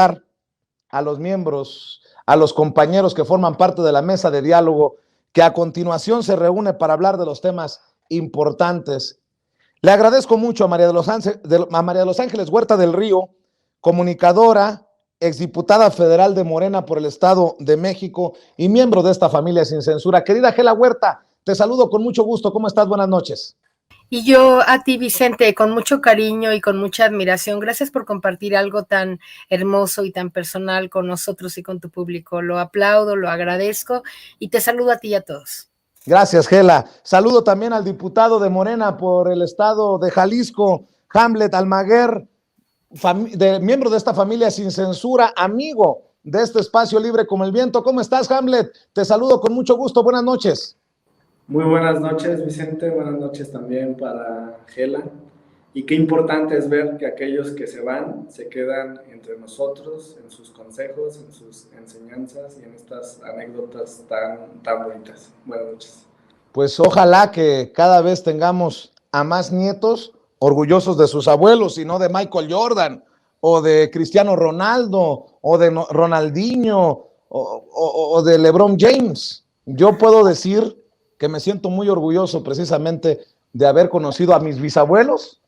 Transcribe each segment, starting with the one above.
presentar a los miembros, a los compañeros que forman parte de la mesa de diálogo, que a continuación se reúne para hablar de los temas importantes. Le agradezco mucho a María de los Ángeles Huerta del Río, comunicadora, exdiputada federal de Morena por el Estado de México y miembro de esta familia sin censura. Querida Gela Huerta, te saludo con mucho gusto. ¿Cómo estás? Buenas noches. Y yo a ti, Vicente, con mucho cariño y con mucha admiración. Gracias por compartir algo tan hermoso y tan personal con nosotros y con tu público. Lo aplaudo, lo agradezco y te saludo a ti y a todos. Gracias, Gela. Saludo también al diputado de Morena por el estado de Jalisco, Hamlet Almaguer, miembro de esta familia sin censura, amigo de este espacio libre como el viento. ¿Cómo estás, Hamlet? Te saludo con mucho gusto. Buenas noches. Muy buenas noches, Vicente. Buenas noches también para Gela. Y qué importante es ver que aquellos que se van se quedan entre nosotros, en sus consejos, en sus enseñanzas y en estas anécdotas tan bonitas. Buenas noches. Pues ojalá que cada vez tengamos a más nietos orgullosos de sus abuelos y no de Michael Jordan o de Cristiano Ronaldo o de Ronaldinho o de LeBron James. Yo puedo decir que me siento muy orgulloso precisamente de haber conocido a mis bisabuelos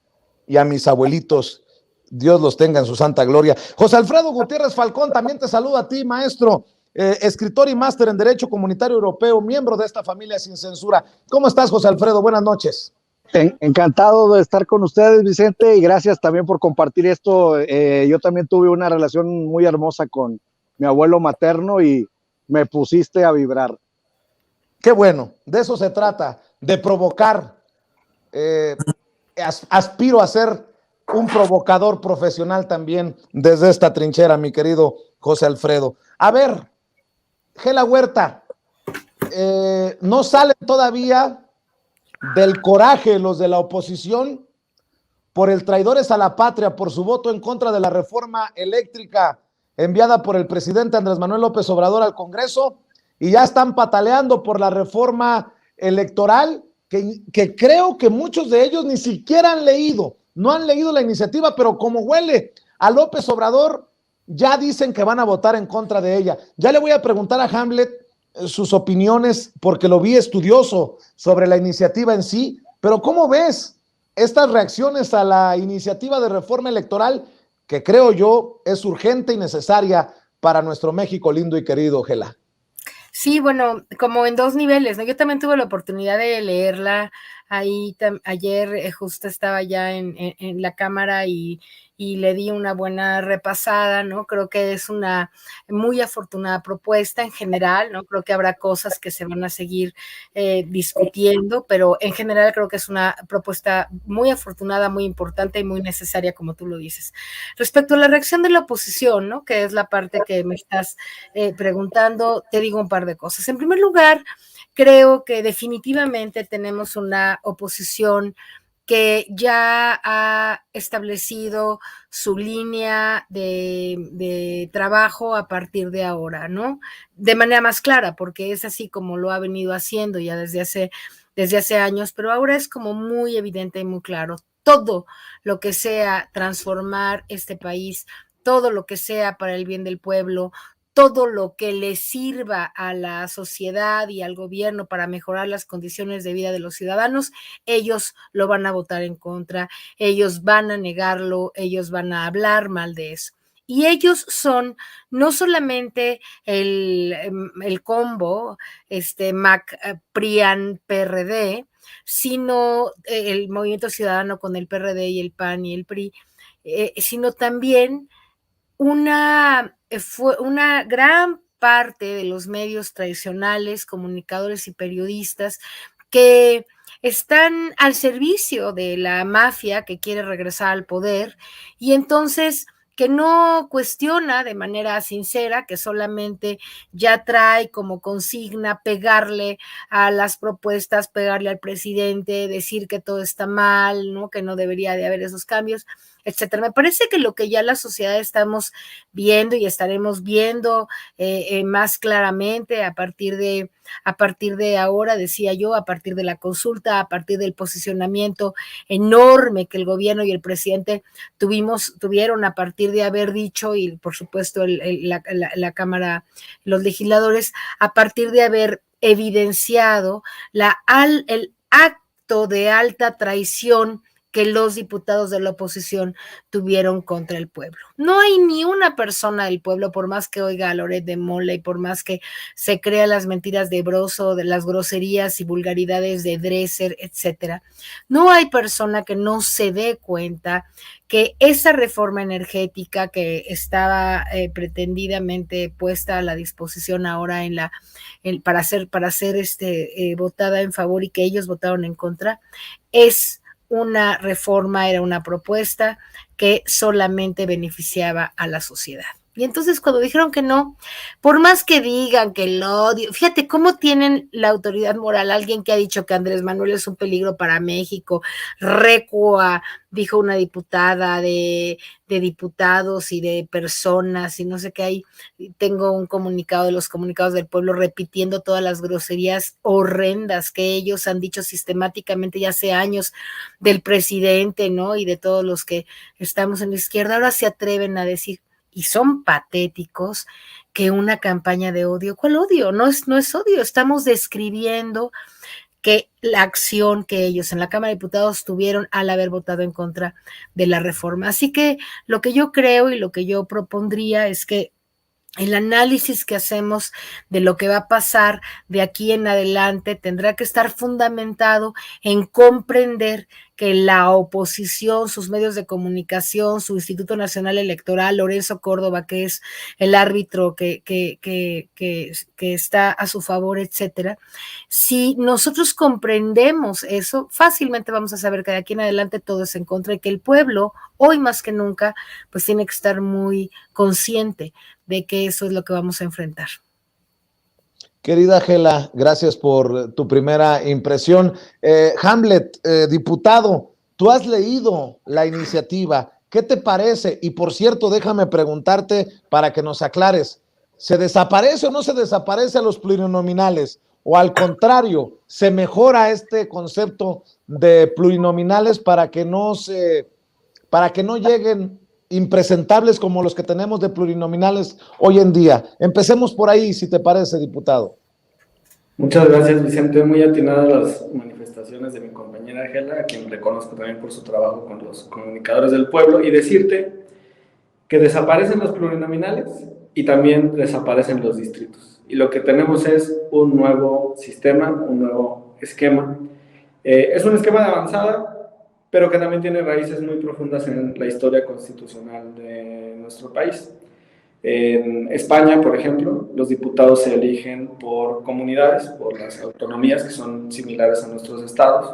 y a mis abuelitos. Dios los tenga en su santa gloria. José Alfredo Gutiérrez Falcón, también te saludo a ti, maestro, escritor y máster en Derecho Comunitario Europeo, miembro de esta familia sin censura. ¿Cómo estás, José Alfredo? Buenas noches. Encantado de estar con ustedes, Vicente, y gracias también por compartir esto. Yo también tuve una relación muy hermosa con mi abuelo materno y me pusiste a vibrar. Qué bueno, de eso se trata, de provocar. Aspiro a ser un provocador profesional también desde esta trinchera, mi querido José Alfredo. A ver, Gela Huerta, no salen todavía del coraje los de la oposición por el traidores a la patria, por su voto en contra de la reforma eléctrica enviada por el presidente Andrés Manuel López Obrador al Congreso, y ya están pataleando por la reforma electoral que creo que muchos de ellos ni siquiera han leído, no han leído la iniciativa, pero como huele a López Obrador, ya dicen que van a votar en contra de ella. Ya le voy a preguntar a Hamlet sus opiniones, porque lo vi estudioso sobre la iniciativa en sí, pero ¿cómo ves estas reacciones a la iniciativa de reforma electoral que creo yo es urgente y necesaria para nuestro México lindo y querido, Gela? Sí, bueno, como en dos niveles, ¿no? Yo también tuve la oportunidad de leerla ahí ayer, justo estaba ya en la cámara y le di una buena repasada, ¿no? Creo que es una muy afortunada propuesta en general, ¿no? Creo que habrá cosas que se van a seguir discutiendo, pero en general creo que es una propuesta muy afortunada, muy importante y muy necesaria, como tú lo dices. Respecto a la reacción de la oposición, ¿no? Que es la parte que me estás preguntando, te digo un par de cosas. En primer lugar, creo que definitivamente tenemos una oposición que ya ha establecido su línea de trabajo a partir de ahora, ¿no? De manera más clara, porque es así como lo ha venido haciendo ya desde hace años, pero ahora es como muy evidente y muy claro. Todo lo que sea transformar este país, todo lo que sea para el bien del pueblo, todo lo que le sirva a la sociedad y al gobierno para mejorar las condiciones de vida de los ciudadanos, ellos lo van a votar en contra, ellos van a negarlo, ellos van a hablar mal de eso. Y ellos son no solamente el combo, MAC, PRIAN, PRD, sino el Movimiento Ciudadano con el PRD y el PAN y el PRI, sino también fue una gran parte de los medios tradicionales, comunicadores y periodistas que están al servicio de la mafia que quiere regresar al poder y entonces que no cuestiona de manera sincera, que solamente ya trae como consigna pegarle a las propuestas, pegarle al presidente, decir que todo está mal, ¿no? Que no debería de haber esos cambios. etcétera. Me parece que lo que ya la sociedad estamos viendo y estaremos viendo más claramente a partir de ahora, decía yo, a partir de la consulta, a partir del posicionamiento enorme que el gobierno y el presidente tuvieron a partir de haber dicho, y por supuesto la Cámara, los legisladores, a partir de haber evidenciado el acto de alta traición que los diputados de la oposición tuvieron contra el pueblo. No hay ni una persona del pueblo, por más que oiga a Loret de Mola y por más que se crea las mentiras de Broso, de las groserías y vulgaridades de Dresser, etcétera, no hay persona que no se dé cuenta que esa reforma energética que estaba pretendidamente puesta a la disposición ahora para ser votada en favor y que ellos votaron en contra, es una reforma, era una propuesta que solamente beneficiaba a la sociedad. Y entonces cuando dijeron que no, por más que digan que el odio, fíjate cómo tienen la autoridad moral, alguien que ha dicho que Andrés Manuel es un peligro para México, recua, dijo una diputada de diputados y de personas y no sé qué hay, tengo un comunicado de los comunicados del pueblo repitiendo todas las groserías horrendas que ellos han dicho sistemáticamente ya hace años del presidente, ¿no? Y de todos los que estamos en la izquierda, ahora se atreven a decir, y son patéticos, que una campaña de odio, ¿cuál odio? No es odio, estamos describiendo que la acción que ellos en la Cámara de Diputados tuvieron al haber votado en contra de la reforma. Así que lo que yo creo y lo que yo propondría es que el análisis que hacemos de lo que va a pasar de aquí en adelante tendrá que estar fundamentado en comprender que la oposición, sus medios de comunicación, su Instituto Nacional Electoral, Lorenzo Córdoba, que es el árbitro que está a su favor, etcétera. Si nosotros comprendemos eso, fácilmente vamos a saber que de aquí en adelante todo es en contra y que el pueblo, hoy más que nunca, pues tiene que estar muy consciente de que eso es lo que vamos a enfrentar. Querida Gela, gracias por tu primera impresión. Hamlet, diputado, tú has leído la iniciativa, ¿qué te parece? Y por cierto, déjame preguntarte para que nos aclares, ¿se desaparece o no se desaparece a los plurinominales? O al contrario, ¿se mejora este concepto de plurinominales para que no lleguen impresentables como los que tenemos de plurinominales hoy en día? Empecemos por ahí, si te parece, diputado. Muchas gracias, Vicente. Muy atinadas las manifestaciones de mi compañera Gela, a quien reconozco también por su trabajo con los comunicadores del pueblo, y decirte que desaparecen los plurinominales y también desaparecen los distritos. Y lo que tenemos es un nuevo sistema, un nuevo esquema. Es un esquema de avanzada, pero que también tiene raíces muy profundas en la historia constitucional de nuestro país. En España, por ejemplo, los diputados se eligen por comunidades, por las autonomías que son similares a nuestros estados.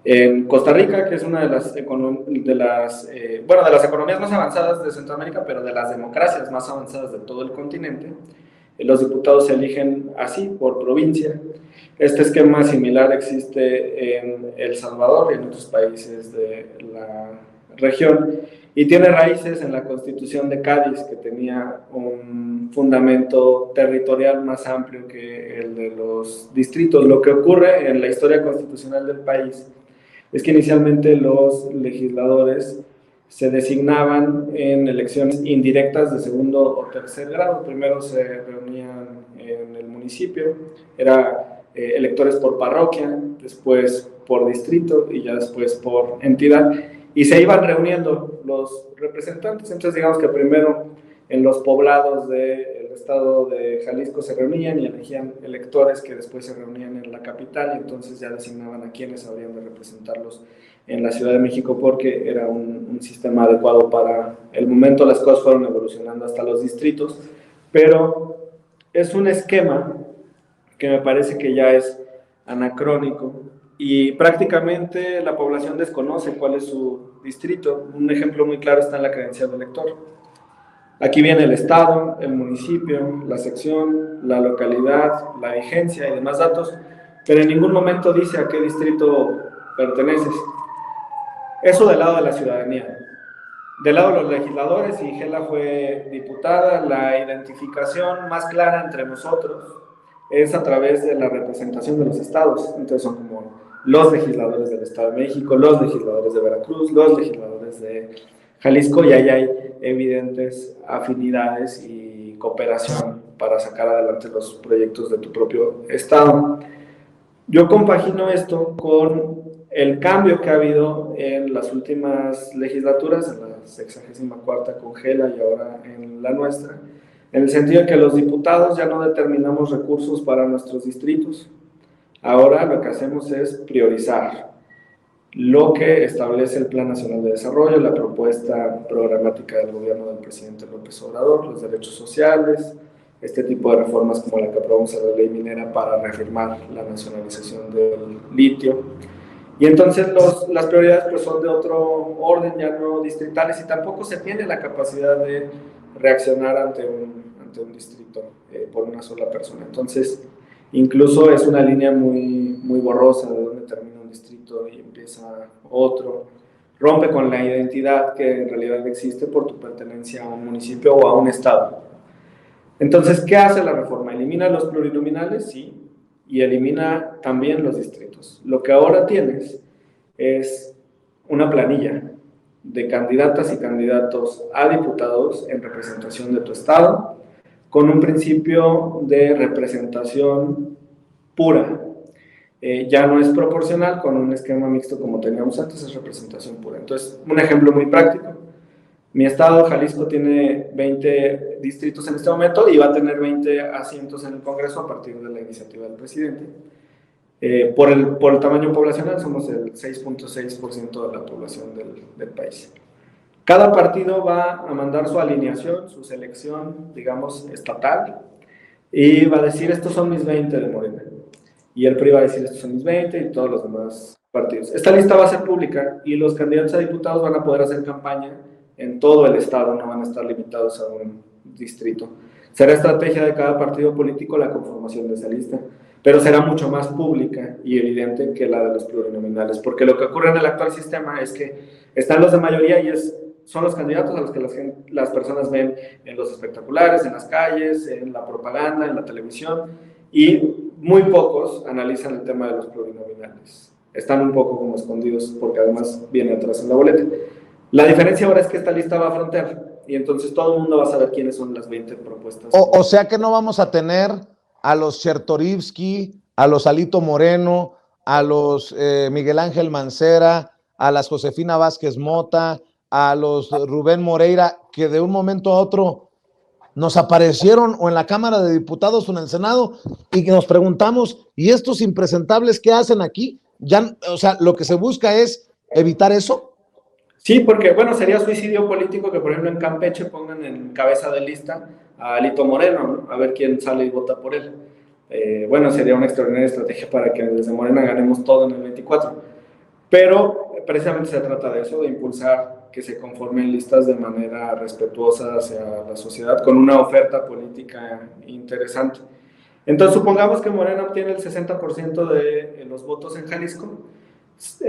En Costa Rica, que es una de las economías más avanzadas de Centroamérica, pero de las democracias más avanzadas de todo el continente, los diputados se eligen así, por provincia. Este esquema similar existe en El Salvador y en otros países de la región y tiene raíces en la Constitución de Cádiz, que tenía un fundamento territorial más amplio que el de los distritos. Lo que ocurre en la historia constitucional del país es que inicialmente los legisladores se designaban en elecciones indirectas de segundo o tercer grado. Primero se reunían en el municipio, era electores por parroquia, después por distrito y ya después por entidad, y se iban reuniendo los representantes. Entonces digamos que primero en los poblados del estado de Jalisco se reunían y elegían electores que después se reunían en la capital y entonces ya designaban a quienes habrían de representarlos en la Ciudad de México, porque era un sistema adecuado para el momento. Las cosas fueron evolucionando hasta los distritos, pero es un esquema que me parece que ya es anacrónico y prácticamente la población desconoce cuál es su distrito. Un ejemplo muy claro está en la credencial de elector. Aquí viene el estado, el municipio, la sección, la localidad, la vigencia y demás datos, pero en ningún momento dice a qué distrito perteneces. Eso del lado de la ciudadanía. Del lado de los legisladores, y Gela fue diputada, la identificación más clara entre nosotros es a través de la representación de los estados. Entonces son como los legisladores del Estado de México, los legisladores de Veracruz, los legisladores de Jalisco, y ahí hay evidentes afinidades y cooperación para sacar adelante los proyectos de tu propio estado. Yo compagino esto con el cambio que ha habido en las últimas legislaturas, en la 64ª con Gela y ahora en la nuestra, en el sentido de que los diputados ya no determinamos recursos para nuestros distritos. Ahora lo que hacemos es priorizar lo que establece el Plan Nacional de Desarrollo, la propuesta programática del gobierno del presidente López Obrador, los derechos sociales, este tipo de reformas como la que aprobamos en la ley minera para reafirmar la nacionalización del litio. Y entonces las prioridades pues son de otro orden, ya no distritales, y tampoco se tiene la capacidad de reaccionar ante un distrito por una sola persona. Entonces, incluso es una línea muy borrosa de dónde termina un distrito y empieza otro. Rompe con la identidad que en realidad existe por tu pertenencia a un municipio o a un estado. Entonces, ¿qué hace la reforma? ¿Elimina los plurinominales? Sí, y elimina también los distritos. Lo que ahora tienes es una planilla de candidatas y candidatos a diputados en representación de tu estado, con un principio de representación pura. Ya no es proporcional con un esquema mixto como teníamos antes, es representación pura. Entonces, un ejemplo muy práctico. Mi estado, Jalisco, tiene 20 distritos en este momento y va a tener 20 asientos en el Congreso a partir de la iniciativa del presidente. Por el tamaño poblacional, somos el 6.6% de la población del país. Cada partido va a mandar su alineación, su selección, digamos, estatal, y va a decir, estos son mis 20 de Morena. Y el PRI va a decir, estos son mis 20 y todos los demás partidos. Esta lista va a ser pública y los candidatos a diputados van a poder hacer campaña en todo el estado, no van a estar limitados a un distrito. Será estrategia de cada partido político la conformación de esa lista, pero será mucho más pública y evidente que la de los plurinominales, porque lo que ocurre en el actual sistema es que están los de mayoría y son los candidatos a los que las personas ven en los espectaculares, en las calles, en la propaganda, en la televisión, y muy pocos analizan el tema de los plurinominales. Están un poco como escondidos porque además viene atrás en la boleta. La diferencia ahora es que esta lista va a frontear y entonces todo el mundo va a saber quiénes son las 20 propuestas. O sea que no vamos a tener a los Chertorivsky, a los Alito Moreno, a los Miguel Ángel Mancera, a las Josefina Vázquez Mota, a los Rubén Moreira, que de un momento a otro nos aparecieron o en la Cámara de Diputados o en el Senado y que nos preguntamos, ¿y estos impresentables qué hacen aquí? Ya, o sea, lo que se busca es evitar eso. Sí, porque, bueno, sería suicidio político que, por ejemplo, en Campeche pongan en cabeza de lista a Alito Moreno, ¿no? A ver quién sale y vota por él. Bueno, sería una extraordinaria estrategia para que desde Morena ganemos todo en el 24. Pero precisamente se trata de eso, de impulsar que se conformen listas de manera respetuosa hacia la sociedad, con una oferta política interesante. Entonces, supongamos que Morena obtiene el 60% de los votos en Jalisco.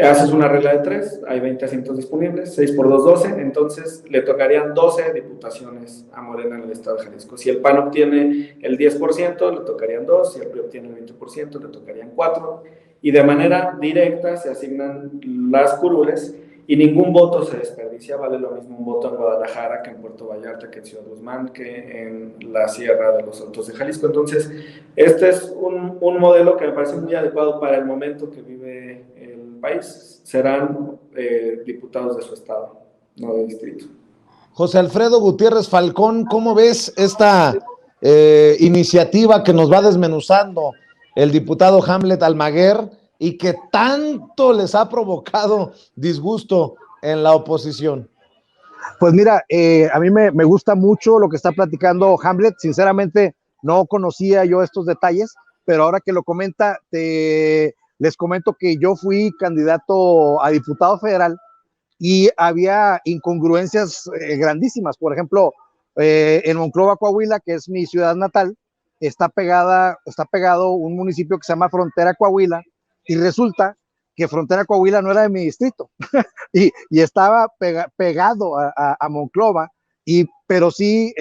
Haces una regla de 3, hay 20 asientos disponibles, 6 por 2, 12, entonces le tocarían 12 diputaciones a Morena en el estado de Jalisco. Si el PAN obtiene el 10%, le tocarían 2, si el PRI obtiene el 20%, le tocarían 4, y de manera directa se asignan las curules y ningún voto se desperdicia. Vale lo mismo un voto en Guadalajara que en Puerto Vallarta, que en Ciudad Guzmán, que en la Sierra de los Altos de Jalisco. Entonces, este es un modelo que me parece muy adecuado para el momento que vive el país. Serán diputados de su estado, no de distrito. José Alfredo Gutiérrez Falcón, ¿cómo ves esta iniciativa que nos va desmenuzando el diputado Hamlet Almaguer y que tanto les ha provocado disgusto en la oposición? Pues mira, a mí me gusta mucho lo que está platicando Hamlet. Sinceramente, no conocía yo estos detalles, pero ahora que lo comenta, les comento que yo fui candidato a diputado federal y había incongruencias grandísimas. Por ejemplo, en Monclova, Coahuila, que es mi ciudad natal, está pegado un municipio que se llama Frontera Coahuila, y resulta que Frontera Coahuila no era de mi distrito y estaba pegado a Monclova, pero sí,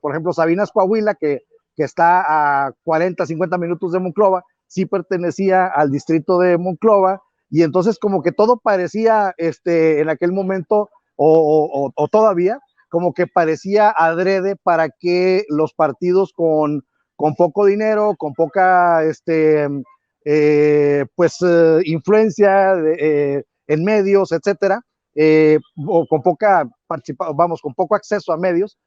por ejemplo, Sabinas Coahuila, que está a 40, 50 minutos de Monclova, sí pertenecía al distrito de Monclova, y entonces como que todo parecía en aquel momento, o todavía, como que parecía adrede para que los partidos con poco dinero, con poca influencia en medios, etcétera, o con poca participación, vamos, con poco acceso a medios,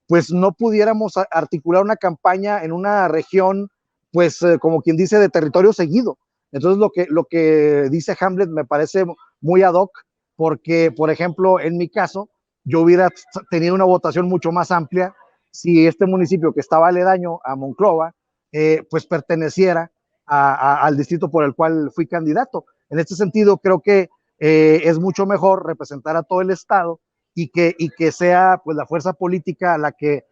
pues no pudiéramos articular una campaña en una región, pues como quien dice, de territorio seguido. Entonces lo que dice Hamlet me parece muy ad hoc, porque, por ejemplo, en mi caso, yo hubiera tenido una votación mucho más amplia si este municipio que estaba aledaño a Monclova, pues perteneciera al distrito por el cual fui candidato. En este sentido, creo que es mucho mejor representar a todo el estado y que sea pues la fuerza política la que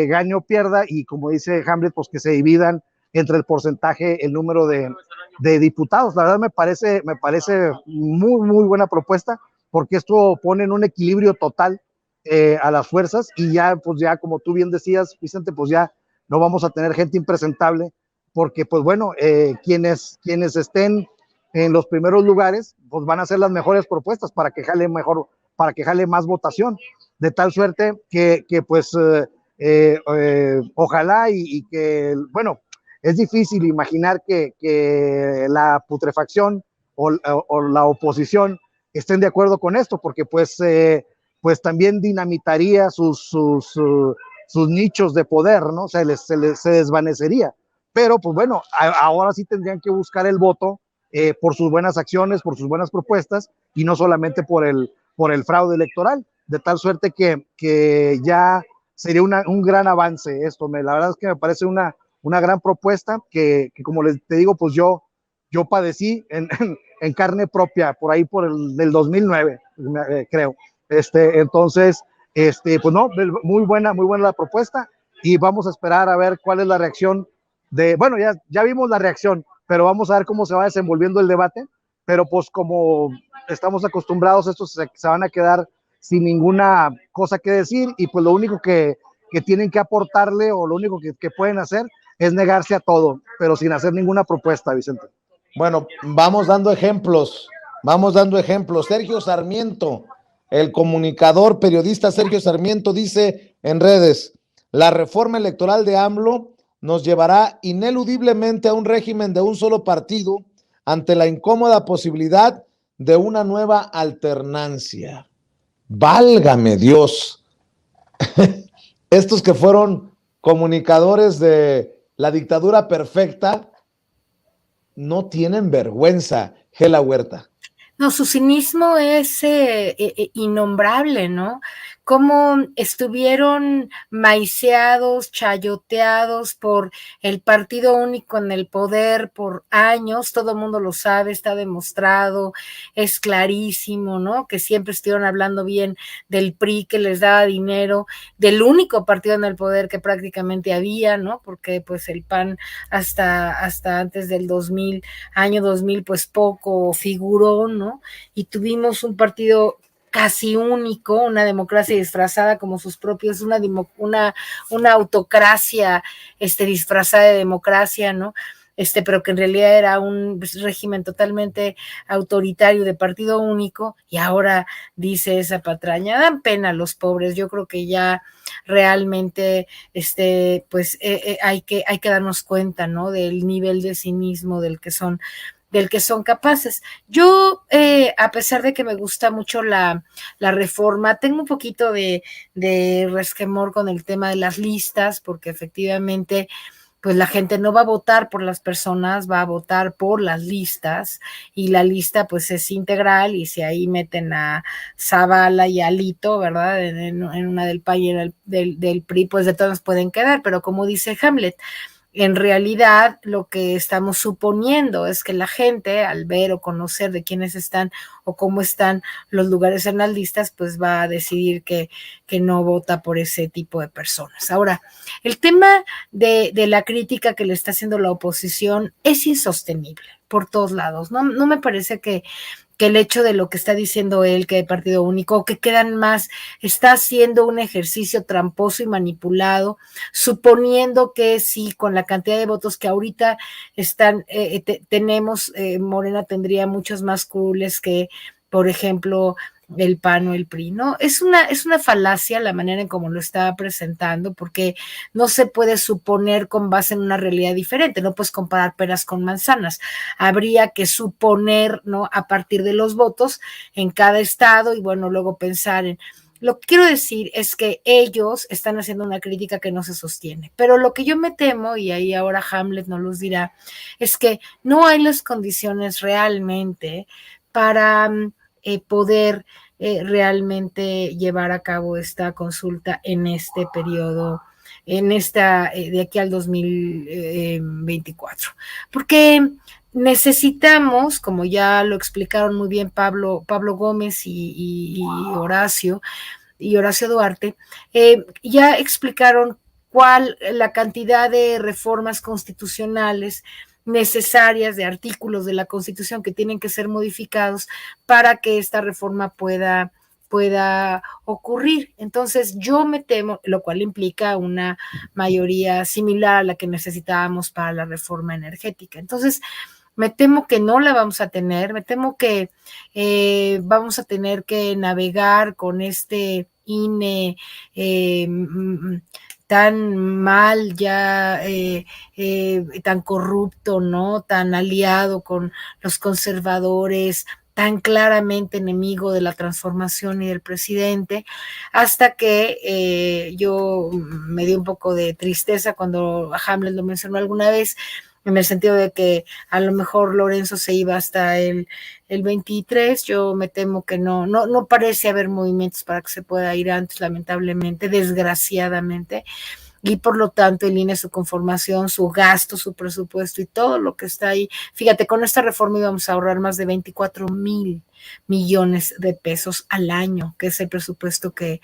gane o pierda, y como dice Hamlet, pues que se dividan entre el porcentaje, el número de diputados. La verdad me parece muy, muy buena propuesta, porque esto pone en un equilibrio total a las fuerzas, y ya, pues ya, como tú bien decías, Vicente, pues ya no vamos a tener gente impresentable, porque pues bueno, quienes estén en los primeros lugares, pues van a hacer las mejores propuestas para que jale mejor, para que jale más votación, de tal suerte que pues ojalá y que, bueno, es difícil imaginar que la putrefacción o la oposición estén de acuerdo con esto, porque pues también dinamitaría sus nichos de poder, ¿no? Se desvanecería. Pero pues bueno, ahora sí tendrían que buscar el voto por sus buenas acciones, por sus buenas propuestas, y no solamente por el fraude electoral, de tal suerte que ya sería un gran avance esto. La verdad es que me parece una gran propuesta que como te digo, pues yo padecí en carne propia por ahí por el 2009, creo. Entonces, pues no, muy buena la propuesta, y vamos a esperar a ver cuál es la reacción bueno, ya vimos la reacción, pero vamos a ver cómo se va desenvolviendo el debate, pero pues como estamos acostumbrados, estos se van a quedar sin ninguna cosa que decir, y pues lo único que tienen que aportarle, o lo único que pueden hacer, es negarse a todo, pero sin hacer ninguna propuesta, Vicente. Bueno, vamos dando ejemplos. Sergio Sarmiento, el comunicador, periodista Sergio Sarmiento, dice en redes: la reforma electoral de AMLO nos llevará ineludiblemente a un régimen de un solo partido ante la incómoda posibilidad de una nueva alternancia. Válgame Dios. Estos que fueron comunicadores de la dictadura perfecta no tienen vergüenza, Gela Huerta. No, su cinismo es innombrable, ¿no? Cómo estuvieron maiceados, chayoteados por el partido único en el poder por años, todo el mundo lo sabe, está demostrado, es clarísimo, ¿no? Que siempre estuvieron hablando bien del PRI, que les daba dinero, del único partido en el poder que prácticamente había, ¿no? Porque pues el PAN hasta antes del 2000, año 2000, pues poco figuró, ¿no? Y tuvimos un partido casi único, una democracia disfrazada como sus propios, una autocracia disfrazada de democracia, ¿no? Pero que en realidad era un régimen totalmente autoritario de partido único, y ahora dice esa patraña. Dan pena a los pobres. Yo creo que ya realmente pues hay que darnos cuenta, ¿no? Del nivel de cinismo del que son capaces. Yo, a pesar de que me gusta mucho la reforma, tengo un poquito de resquemor con el tema de las listas, porque efectivamente pues la gente no va a votar por las personas, va a votar por las listas, y la lista pues es integral, y si ahí meten a Zavala y a Alito, ¿verdad? En una del PAN y en del PRI, pues de todas pueden quedar, pero como dice Hamlet, en realidad lo que estamos suponiendo es que la gente, al ver o conocer de quiénes están o cómo están los lugares en las listas, pues va a decidir que no vota por ese tipo de personas. Ahora, el tema de la crítica que le está haciendo la oposición es insostenible, por todos lados. No me parece que el hecho de lo que está diciendo él, que hay partido único, que quedan más, está haciendo un ejercicio tramposo y manipulado, suponiendo que sí, con la cantidad de votos que ahorita están, tenemos, Morena tendría muchos más curules que, por ejemplo, el PAN o el PRI, ¿no? Es una falacia la manera en cómo lo está presentando, porque no se puede suponer con base en una realidad diferente, no puedes comparar peras con manzanas, habría que suponer, ¿no? A partir de los votos en cada estado y bueno, luego pensar en... Lo que quiero decir es que ellos están haciendo una crítica que no se sostiene, pero lo que yo me temo, y ahí ahora Hamlet nos los dirá, es que no hay las condiciones realmente para poder realmente llevar a cabo esta consulta en este periodo, de aquí al 2024. Porque necesitamos, como ya lo explicaron muy bien Pablo Gómez y Horacio Duarte, ya explicaron cuál la cantidad de reformas constitucionales necesarias, de artículos de la Constitución que tienen que ser modificados para que esta reforma pueda ocurrir. Entonces yo me temo, lo cual implica una mayoría similar a la que necesitábamos para la reforma energética. Entonces me temo que no la vamos a tener, me temo que vamos a tener que navegar con este INE tan mal ya, tan corrupto, ¿no? Tan aliado con los conservadores, tan claramente enemigo de la transformación y del presidente, hasta que yo me dio un poco de tristeza cuando Hamlet lo mencionó alguna vez, en el sentido de que a lo mejor Lorenzo se iba hasta el 23, yo me temo que no parece haber movimientos para que se pueda ir antes, lamentablemente, desgraciadamente, y por lo tanto el INE, su conformación, su gasto, su presupuesto y todo lo que está ahí. Fíjate, con esta reforma íbamos a ahorrar más de 24,000 millones de pesos al año, que es el presupuesto que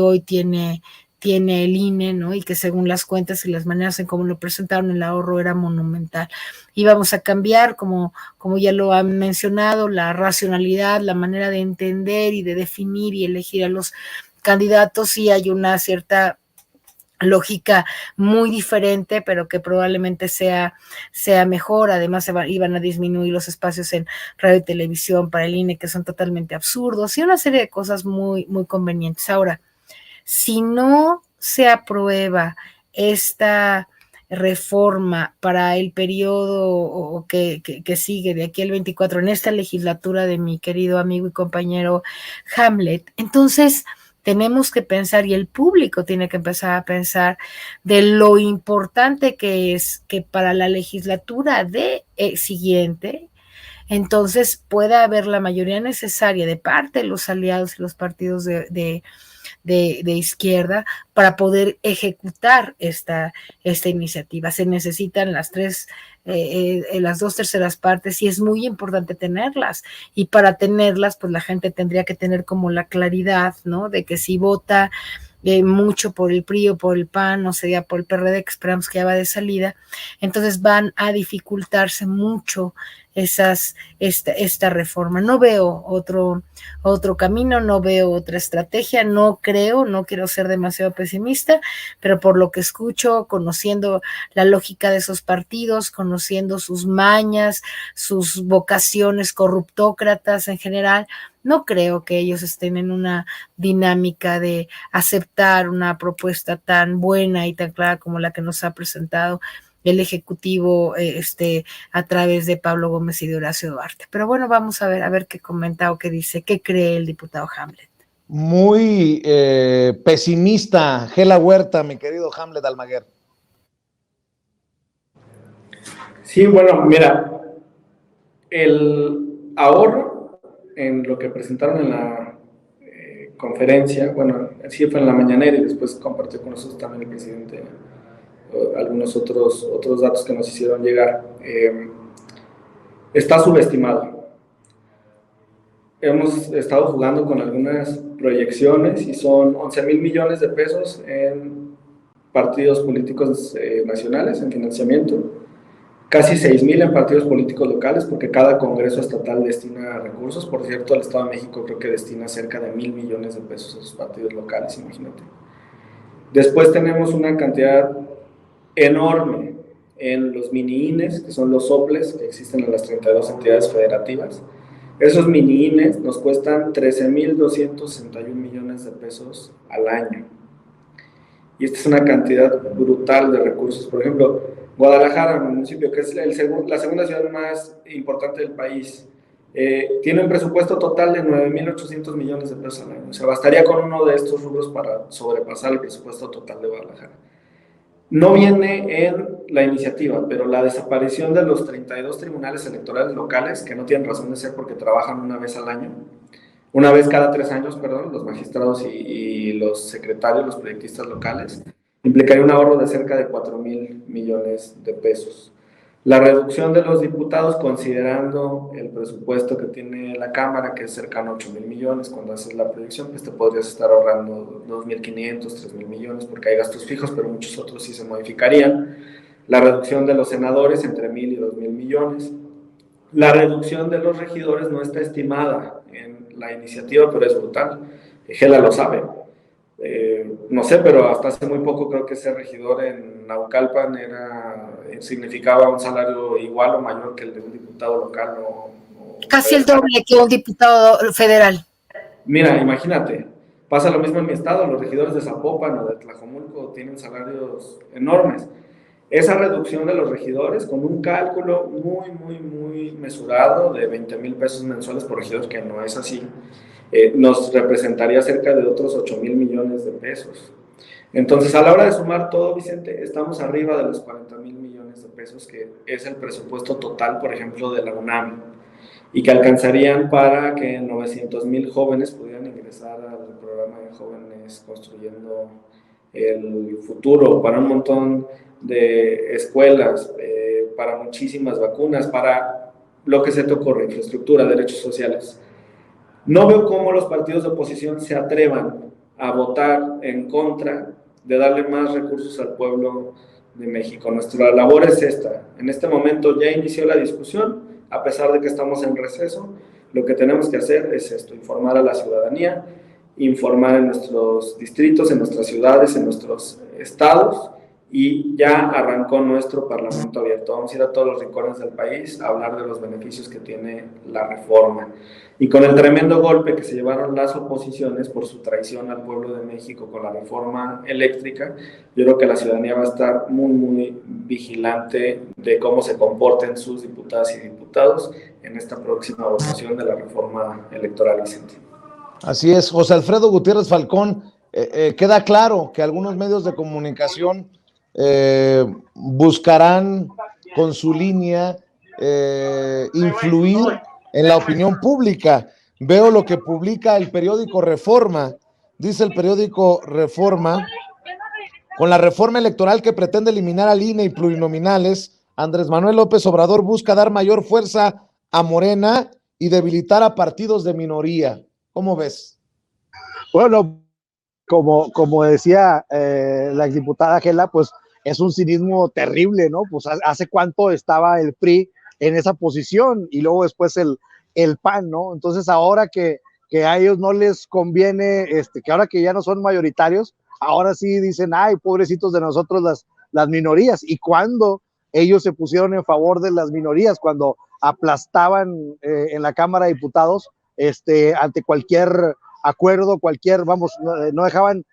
hoy tiene el INE, ¿no? Y que según las cuentas y las maneras en cómo lo presentaron, el ahorro era monumental. Íbamos a cambiar, como ya lo han mencionado, la racionalidad, la manera de entender y de definir y elegir a los candidatos, y hay una cierta lógica muy diferente, pero que probablemente sea mejor. Además iban a disminuir los espacios en radio y televisión para el INE, que son totalmente absurdos, y una serie de cosas muy, muy convenientes. Ahora, si no se aprueba esta reforma para el periodo que sigue de aquí al 24, en esta legislatura de mi querido amigo y compañero Hamlet, entonces tenemos que pensar, y el público tiene que empezar a pensar, de lo importante que es que para la legislatura siguiente, entonces pueda haber la mayoría necesaria de parte de los aliados y los partidos de izquierda para poder ejecutar esta iniciativa. Se necesitan las 2/3 partes, y es muy importante tenerlas, y para tenerlas pues la gente tendría que tener como la claridad, ¿no? De que si vota mucho por el PRI o por el PAN, o sería por el PRD, que esperamos que ya va de salida, entonces van a dificultarse mucho esta reforma. No veo otro camino, no veo otra estrategia, no quiero ser demasiado pesimista, pero por lo que escucho, conociendo la lógica de esos partidos, conociendo sus mañas, sus vocaciones corruptócratas en general, no creo que ellos estén en una dinámica de aceptar una propuesta tan buena y tan clara como la que nos ha presentado el Ejecutivo a través de Pablo Gómez y de Horacio Duarte. Pero bueno, vamos a ver qué comenta o qué dice, qué cree el diputado Hamlet. Muy pesimista, Gela Huerta, mi querido Hamlet Almaguer. Sí, bueno, mira, el ahorro en lo que presentaron en la conferencia, bueno, sí fue en la mañanera y después compartió con nosotros también el presidente algunos otros datos que nos hicieron llegar, está subestimado. Hemos estado jugando con algunas proyecciones y son 11,000 millones de pesos en partidos políticos nacionales, en financiamiento, casi 6,000 en partidos políticos locales, porque cada congreso estatal destina recursos. Por cierto, el Estado de México creo que destina cerca de 1,000 millones de pesos a sus partidos locales, imagínate. Después tenemos una cantidad enorme en los mini-INES, que son los soples que existen en las 32 entidades federativas. Esos mini-INES nos cuestan 13,261 millones de pesos al año. Y esta es una cantidad brutal de recursos. Por ejemplo, Guadalajara, un municipio que es la segunda ciudad más importante del país, tiene un presupuesto total de 9,800 millones de pesos al año. O sea, bastaría con uno de estos rubros para sobrepasar el presupuesto total de Guadalajara. No viene en la iniciativa, pero la desaparición de los 32 tribunales electorales locales, que no tienen razón de ser porque trabajan una vez al año, una vez cada 3 años, perdón, los magistrados y los secretarios, los proyectistas locales, implicaría un ahorro de cerca de 4,000 millones de pesos. La reducción de los diputados, considerando el presupuesto que tiene la Cámara, que es cercano a 8,000 millones, cuando haces la proyección, pues te podrías estar ahorrando 2,500, 3,000 millones, porque hay gastos fijos, pero muchos otros sí se modificarían. La reducción de los senadores entre 1,000 y 2,000 millones. La reducción de los regidores no está estimada en la iniciativa, pero es brutal. Gela lo sabe. No sé, pero hasta hace muy poco creo que ser regidor en Naucalpan significaba un salario igual o mayor que el de un diputado local. Casi el doble que un diputado federal. Mira, imagínate, pasa lo mismo en mi estado, los regidores de Zapopan o de Tlajomulco tienen salarios enormes. Esa reducción de los regidores, con un cálculo muy mesurado de 20,000 pesos mensuales por regidor, que no es así, nos representaría cerca de otros 8,000 millones de pesos. Entonces, a la hora de sumar todo, Vicente, estamos arriba de los 40,000 millones de pesos, que es el presupuesto total, por ejemplo, de la UNAM, y que alcanzarían para que 900,000 jóvenes pudieran ingresar al programa de Jóvenes Construyendo el Futuro, para un montón de escuelas, para muchísimas vacunas, para lo que se te ocurre, infraestructura, derechos sociales. No veo cómo los partidos de oposición se atrevan a votar en contra de darle más recursos al pueblo de México. Nuestra labor es esta. En este momento ya inició la discusión, a pesar de que estamos en receso. Lo que tenemos que hacer es esto: informar a la ciudadanía, informar en nuestros distritos, en nuestras ciudades, en nuestros estados, y ya arrancó nuestro Parlamento abierto. Vamos a ir a todos los rincones del país a hablar de los beneficios que tiene la reforma. Y con el tremendo golpe que se llevaron las oposiciones por su traición al pueblo de México con la reforma eléctrica, yo creo que la ciudadanía va a estar muy vigilante de cómo se comporten sus diputadas y diputados en esta próxima votación de la reforma electoral, Vicente. Así es, José Alfredo Gutiérrez Falcón. Queda claro que algunos medios de comunicación buscarán con su línea influir en la opinión pública. Veo lo que publica el periódico Reforma. Dice el periódico Reforma: con la reforma electoral que pretende eliminar al INE y plurinominales, Andrés Manuel López Obrador busca dar mayor fuerza a Morena y debilitar a partidos de minoría. ¿Cómo ves? Bueno, como decía la exdiputada Gela, pues es un cinismo terrible, ¿no? Pues hace cuánto estaba el PRI en esa posición y luego después el PAN, ¿no? Entonces ahora que a ellos no les conviene, que ahora que ya no son mayoritarios, ahora sí dicen, ay, pobrecitos de nosotros las minorías. Y cuando ellos se pusieron en favor de las minorías, cuando aplastaban en la Cámara de Diputados ante cualquier acuerdo, no dejaban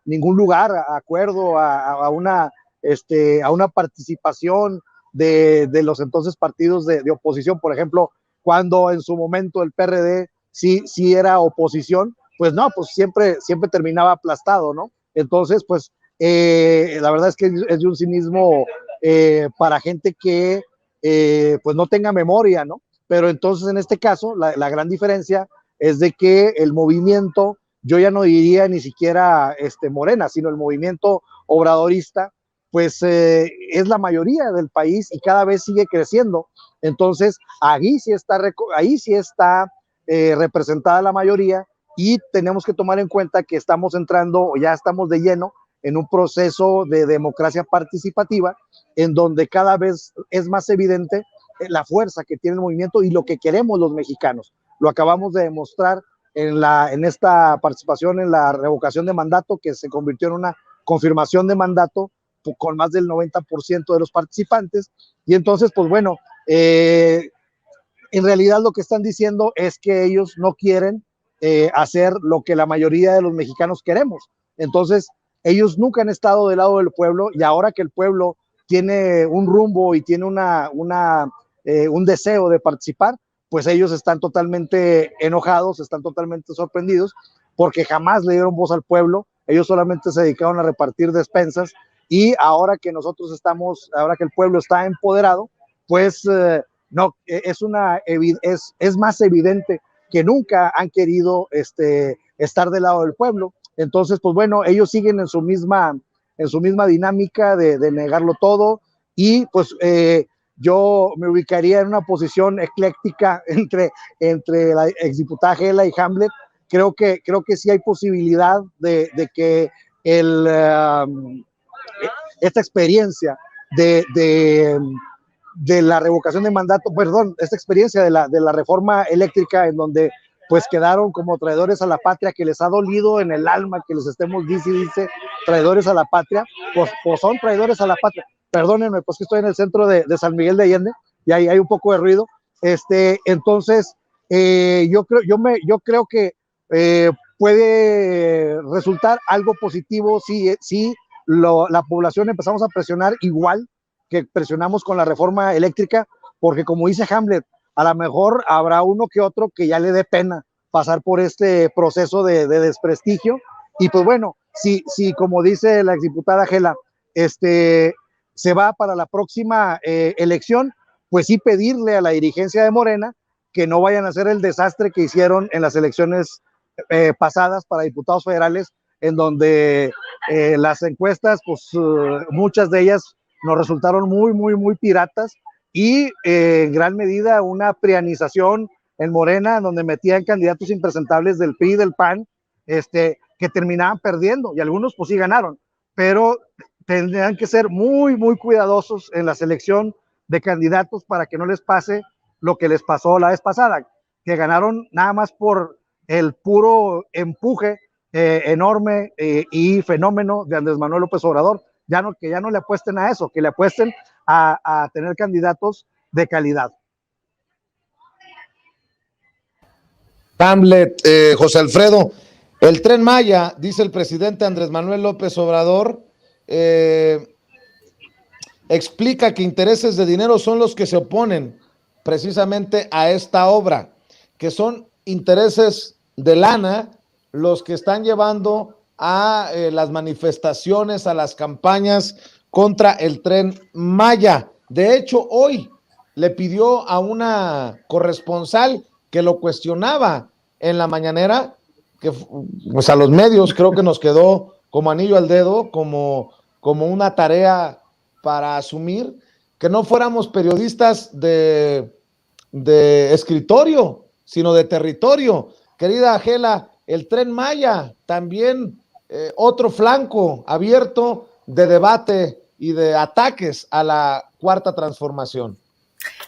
ningún lugar a acuerdo a una participación de los entonces partidos de oposición. Por ejemplo, cuando en su momento el PRD sí era oposición, pues no, pues siempre terminaba aplastado, ¿no? Entonces, pues la verdad es que es de un cinismo para gente que pues no tenga memoria, ¿no? Pero entonces en este caso la gran diferencia es de que el movimiento, yo ya no diría ni siquiera Morena, sino el movimiento obradorista, pues es la mayoría del país y cada vez sigue creciendo. Entonces ahí sí está representada la mayoría, y tenemos que tomar en cuenta que estamos entrando, o ya estamos de lleno en un proceso de democracia participativa, en donde cada vez es más evidente la fuerza que tiene el movimiento y lo que queremos los mexicanos. Lo acabamos de demostrar en esta participación en la revocación de mandato, que se convirtió en una confirmación de mandato con más del 90% de los participantes. Y entonces, pues bueno, en realidad lo que están diciendo es que ellos no quieren hacer lo que la mayoría de los mexicanos queremos. Entonces, ellos nunca han estado del lado del pueblo, y ahora que el pueblo tiene un rumbo y tiene un deseo de participar, pues ellos están totalmente enojados, están totalmente sorprendidos, porque jamás le dieron voz al pueblo. Ellos solamente se dedicaron a repartir despensas, y ahora que ahora que el pueblo está empoderado, pues no, es más evidente que nunca han querido estar del lado del pueblo. Entonces, pues bueno, ellos siguen en su misma dinámica de negarlo todo, y pues yo me ubicaría en una posición ecléctica entre la exdiputada Gela y Hamlet. Creo que sí hay posibilidad de que esta experiencia de la revocación de mandato, perdón, esta experiencia de la reforma eléctrica, en donde pues quedaron como traidores a la patria, que les ha dolido en el alma que les estemos dice traidores a la patria, pues son traidores a la patria. Perdónenme, pues que estoy en el centro de San Miguel de Allende y hay un poco de ruido. Entonces, yo creo que puede resultar algo positivo si la población empezamos a presionar igual que presionamos con la reforma eléctrica, porque como dice Hamlet, a lo mejor habrá uno que otro que ya le dé pena pasar por este proceso de desprestigio. Y pues bueno, si como dice la exdiputada Gela, se va para la próxima elección, pues sí pedirle a la dirigencia de Morena que no vayan a hacer el desastre que hicieron en las elecciones pasadas para diputados federales, en donde las encuestas, pues muchas de ellas nos resultaron muy, muy, muy piratas, y en gran medida una prianización en Morena, donde metían candidatos impresentables del PRI y del PAN, que terminaban perdiendo, y algunos pues sí ganaron, pero tendrían que ser muy, muy cuidadosos en la selección de candidatos para que no les pase lo que les pasó la vez pasada, que ganaron nada más por el puro empuje enorme y fenómeno de Andrés Manuel López Obrador. Que ya no le apuesten a eso, que le apuesten a tener candidatos de calidad. Hamlet, José Alfredo, el Tren Maya, dice el presidente Andrés Manuel López Obrador, explica que intereses de dinero son los que se oponen precisamente a esta obra, que son intereses de lana los que están llevando a las manifestaciones, a las campañas contra el Tren Maya. De hecho, hoy le pidió a una corresponsal que lo cuestionaba en la mañanera, que pues a los medios creo que nos quedó como anillo al dedo, como una tarea para asumir, que no fuéramos periodistas de escritorio, sino de territorio. Querida Gela, el Tren Maya también otro flanco abierto de debate y de ataques a la Cuarta Transformación.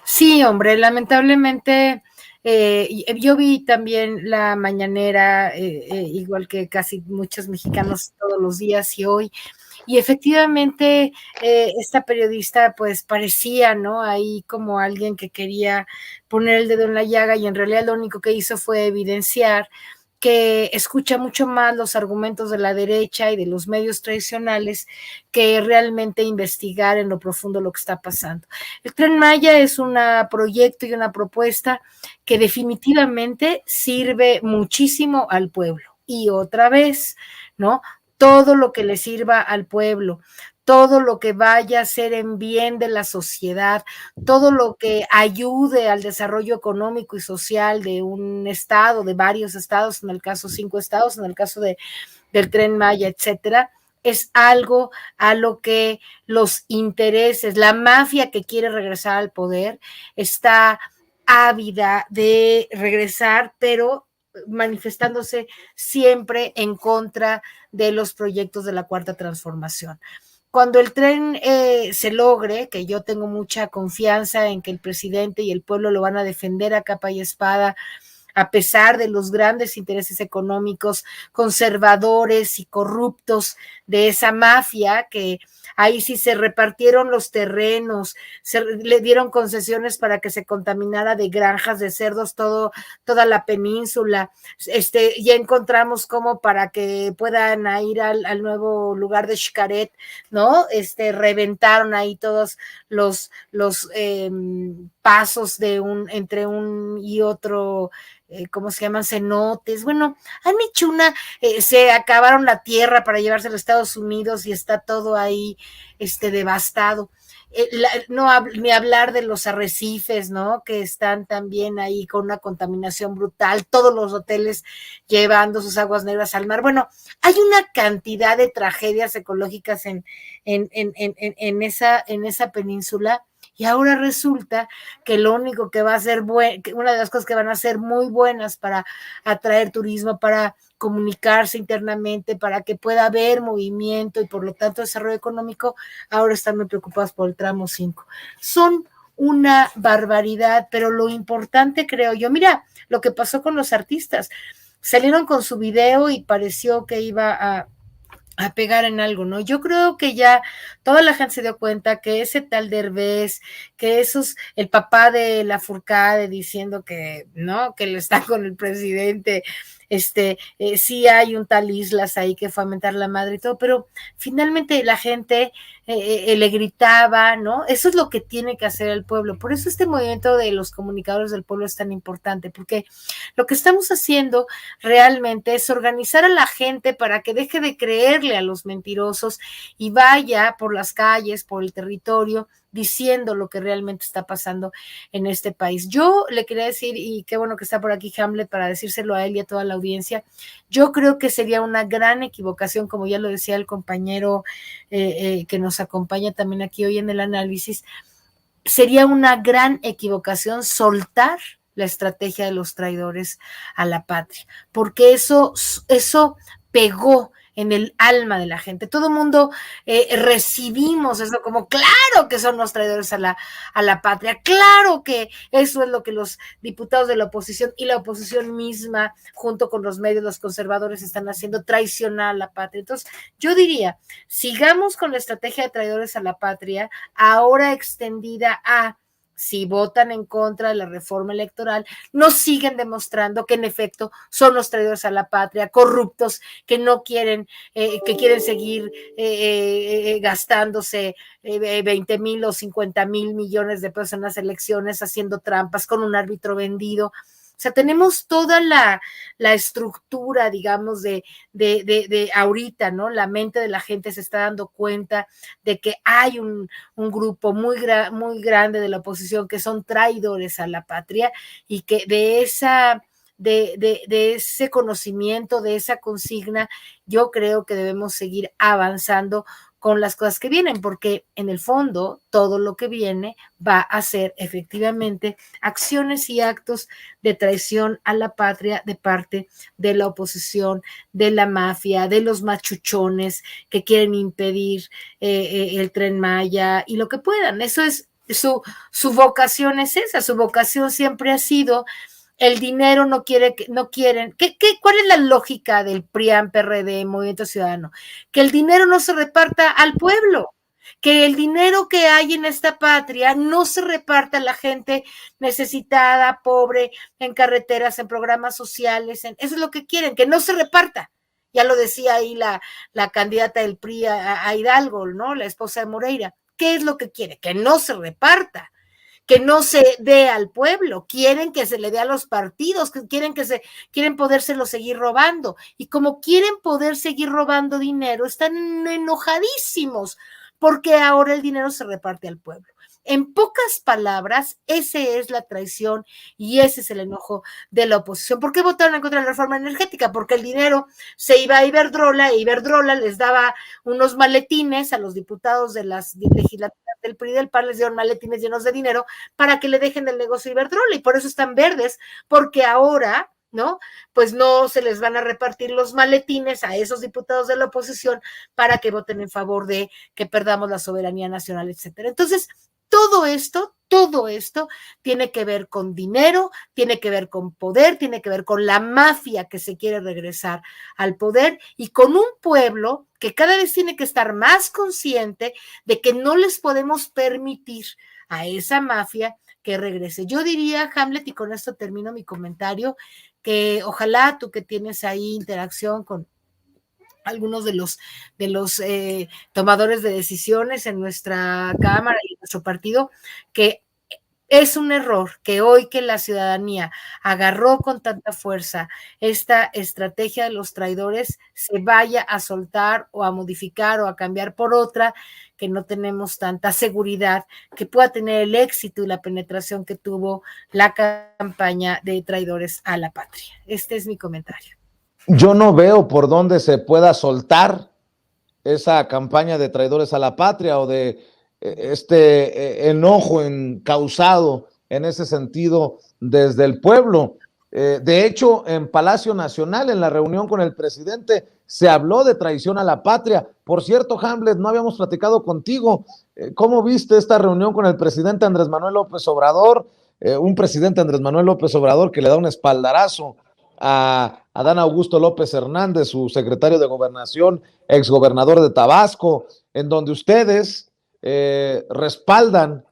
Sí, hombre, lamentablemente yo vi también la mañanera, igual que casi muchos mexicanos todos los días y hoy, y efectivamente esta periodista pues parecía, ¿no? Ahí como alguien que quería poner el dedo en la llaga, y en realidad lo único que hizo fue evidenciar que escucha mucho más los argumentos de la derecha y de los medios tradicionales que realmente investigar en lo profundo lo que está pasando. El Tren Maya es un proyecto y una propuesta que definitivamente sirve muchísimo al pueblo. Y otra vez, ¿no? Todo lo que le sirva al pueblo, todo lo que vaya a ser en bien de la sociedad, todo lo que ayude al desarrollo económico y social de un estado, de varios estados, en el caso 5 estados, en el caso del Tren Maya, etcétera, es algo a lo que los intereses, la mafia que quiere regresar al poder, está ávida de regresar, pero manifestándose siempre en contra de los proyectos de la Cuarta Transformación. Cuando el tren se logre, que yo tengo mucha confianza en que el presidente y el pueblo lo van a defender a capa y espada, a pesar de los grandes intereses económicos conservadores y corruptos de esa mafia, que ahí sí se repartieron los terrenos, le dieron concesiones para que se contaminara de granjas de cerdos toda la península. Ya encontramos cómo para que puedan ir al nuevo lugar de Xcaret, ¿no? Reventaron ahí todos los pasos entre un y otro, ¿cómo se llaman? Cenotes. Bueno, han hecho se acabaron la tierra para llevarse a los Estados Unidos y está todo ahí devastado. Ni hablar de los arrecifes, ¿no? Que están también ahí con una contaminación brutal, todos los hoteles llevando sus aguas negras al mar. Bueno, hay una cantidad de tragedias ecológicas en esa península. Y ahora resulta que lo único que va a ser una de las cosas que van a ser muy buenas para atraer turismo, para comunicarse internamente, para que pueda haber movimiento y por lo tanto desarrollo económico, ahora están muy preocupados por el tramo 5. Son una barbaridad, pero lo importante, creo yo, mira lo que pasó con los artistas. Salieron con su video y pareció que iba a pegar en algo, ¿no? Yo creo que ya toda la gente se dio cuenta que ese tal Derbez, que el papá de Lafourcade diciendo que, ¿no? Que él está con el presidente, sí hay un tal Islas ahí que fue a mentar la madre y todo, pero finalmente la gente le gritaba, ¿no? Eso es lo que tiene que hacer el pueblo. Por eso este movimiento de los comunicadores del pueblo es tan importante, porque lo que estamos haciendo realmente es organizar a la gente para que deje de creerle a los mentirosos y vaya por las calles, por el territorio, diciendo lo que realmente está pasando en este país. Yo le quería decir, y qué bueno que está por aquí Hamlet para decírselo a él y a toda la audiencia, yo creo que sería una gran equivocación, como ya lo decía el compañero que nos acompaña también aquí hoy en el análisis, sería una gran equivocación soltar la estrategia de los traidores a la patria, porque eso pegó en el alma de la gente. Todo el mundo recibimos eso como, claro que son los traidores a la patria, claro que eso es lo que los diputados de la oposición y la oposición misma, junto con los medios, los conservadores, están haciendo, traicionar a la patria. Entonces, yo diría, sigamos con la estrategia de traidores a la patria, ahora extendida a si votan en contra de la reforma electoral, nos siguen demostrando que en efecto son los traidores a la patria, corruptos, que no quieren, que quieren seguir gastándose 20,000 o 50,000 millones de pesos en las elecciones, haciendo trampas con un árbitro vendido. O sea, tenemos toda la estructura, digamos, de ahorita, ¿no? La mente de la gente se está dando cuenta de que hay un grupo muy grande de la oposición que son traidores a la patria y que de ese conocimiento, de esa consigna, yo creo que debemos seguir avanzando con las cosas que vienen, porque en el fondo todo lo que viene va a ser efectivamente acciones y actos de traición a la patria de parte de la oposición, de la mafia, de los machuchones que quieren impedir el Tren Maya y lo que puedan. Eso es su vocación, es esa, su vocación siempre ha sido el dinero, no quieren. ¿Cuál es la lógica del PRIAN, PRD, Movimiento Ciudadano? Que el dinero no se reparta al pueblo, que el dinero que hay en esta patria no se reparta a la gente necesitada, pobre, en carreteras, en programas sociales, eso es lo que quieren, que no se reparta. Ya lo decía ahí la candidata del PRI a Hidalgo, ¿no? La esposa de Moreira. ¿Qué es lo que quiere? Que no se reparta, que no se dé al pueblo, quieren que se le dé a los partidos, quieren podérselo seguir robando, y como quieren poder seguir robando dinero, están enojadísimos, porque ahora el dinero se reparte al pueblo. En pocas palabras, esa es la traición y ese es el enojo de la oposición. ¿Por qué votaron en contra de la reforma energética? Porque el dinero se iba a Iberdrola e Iberdrola les daba unos maletines a los diputados de las legislaturas del PRI y del PAN, les dieron maletines llenos de dinero para que le dejen el negocio a Iberdrola y por eso están verdes, porque ahora ¿no? Pues no se les van a repartir los maletines a esos diputados de la oposición para que voten en favor de que perdamos la soberanía nacional, etcétera. Entonces, todo esto tiene que ver con dinero, tiene que ver con poder, tiene que ver con la mafia que se quiere regresar al poder y con un pueblo que cada vez tiene que estar más consciente de que no les podemos permitir a esa mafia que regrese. Yo diría, Hamlet, y con esto termino mi comentario, que ojalá tú que tienes ahí interacción con algunos de los tomadores de decisiones en nuestra Cámara y en nuestro partido, que es un error que hoy que la ciudadanía agarró con tanta fuerza esta estrategia de los traidores se vaya a soltar o a modificar o a cambiar por otra que no tenemos tanta seguridad que pueda tener el éxito y la penetración que tuvo la campaña de traidores a la patria. Este es mi comentario. Yo no veo por dónde se pueda soltar esa campaña de traidores a la patria o de enojo causado en ese sentido desde el pueblo. De hecho, en Palacio Nacional, en la reunión con el presidente, se habló de traición a la patria. Por cierto, Hamlet, no habíamos platicado contigo. ¿Cómo viste esta reunión con el presidente Andrés Manuel López Obrador? Un presidente Andrés Manuel López Obrador que le da un espaldarazo a Adán Augusto López Hernández, su secretario de Gobernación, exgobernador de Tabasco, en donde ustedes respaldan